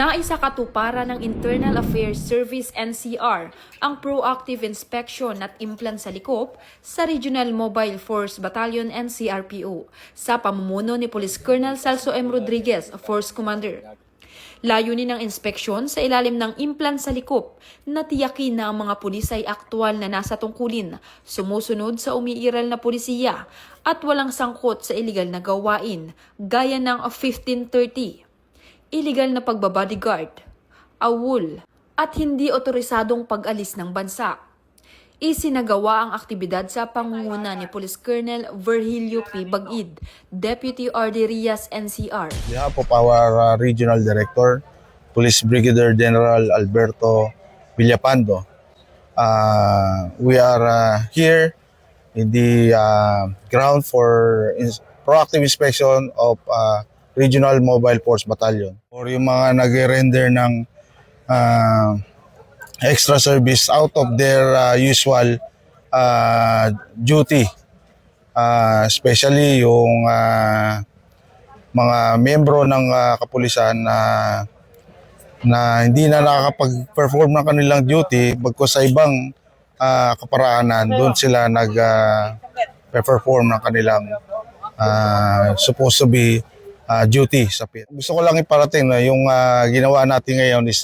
Naisakatuparan ng Internal Affairs Service NCR ang proactive inspection at implant sa likop sa Regional Mobile Force Battalion NCRPO sa pamumuno ni Police Colonel Celso M. Rodriguez, Force Commander. Layunin ng inspeksyon sa ilalim ng implant sa likop na tiyakin na ang mga pulis ay aktwal na nasa tungkulin, sumusunod sa umiiral na pulisiya at walang sangkot sa iligal na gawain gaya ng 1530. Illegal na pagbabodyguard, awol, at hindi otorisadong pag-alis ng bansa. Isinagawa ang aktibidad sa pangunguna ni Police Colonel Virgilio P. Bagid, Deputy R.D. Rias, NCR. On behalf of our Regional Director, Police Brigadier General Alberto Villapando, we are here in the ground for proactive inspection of Regional Mobile Force Battalion. Or yung mga nag-render ng extra service out of their usual duty. Especially yung mga membro ng kapulisan na hindi na nakakapag-perform ng kanilang duty bagkus sa ibang kaparaanan, doon sila nag-perform ng kanilang supposed to be duty sa PIT. Gusto ko lang iparating na yung ginawa natin ngayon is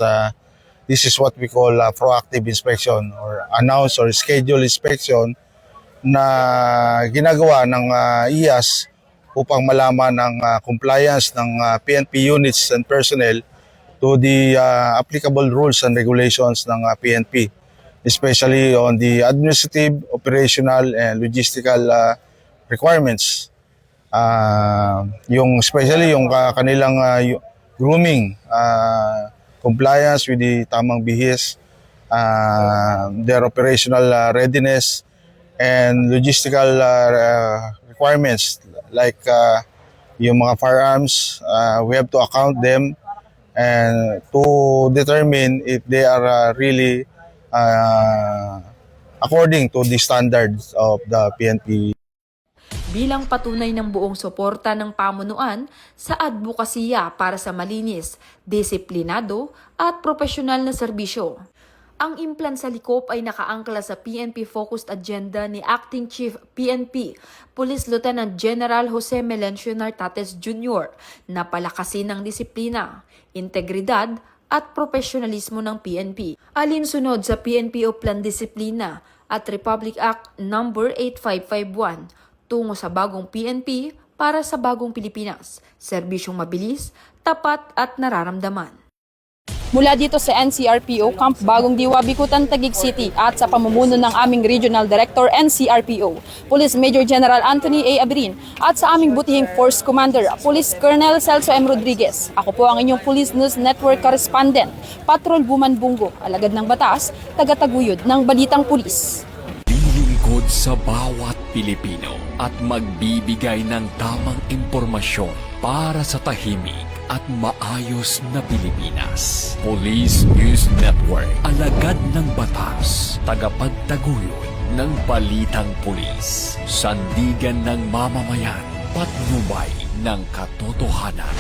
this is what we call proactive inspection or announced or scheduled inspection na ginagawa ng IAS upang malaman ang compliance ng PNP units and personnel to the applicable rules and regulations ng PNP, especially on the administrative, operational, and logistical requirements. Yung especially yung kanilang grooming, compliance with the tamang bihis, their operational readiness, and logistical requirements like yung mga firearms, we have to account them and to determine if they are really according to the standards of the PNP. Bilang patunay ng buong suporta ng pamunuan sa advokasya para sa malinis, disiplinado at profesional na serbisyo. Ang implant sa likop ay nakaangkla sa PNP-focused agenda ni Acting Chief PNP, Police Lieutenant General Jose Melencio Nartates Jr. na palakasin ang disiplina, integridad at profesionalismo ng PNP. Alinsunod sa PNP Plan Disiplina at Republic Act No. 8551, tungo sa bagong PNP para sa bagong Pilipinas, serbisyong mabilis, tapat at nararamdaman. Mula dito sa NCRPO Camp Bagong Diwa, Bicutan, Taguig City at sa pamumuno ng aming Regional Director NCRPO, Police Major General Anthony A. Abrin at sa aming butihing Force Commander, Police Colonel Celso M. Rodriguez. Ako po ang inyong Police News Network Correspondent, Patrol Buman Bungo, alagad ng batas, tagataguyod ng Balitang Pulis. Lilingkod sa bawat Pilipino at magbibigay ng tamang impormasyon para sa tahimik at maayos na Pilipinas. Police News Network, alagad ng batas, tagapagtaguyod ng Balitang Pulis, sandigan ng mamamayan, patnubay ng katotohanan.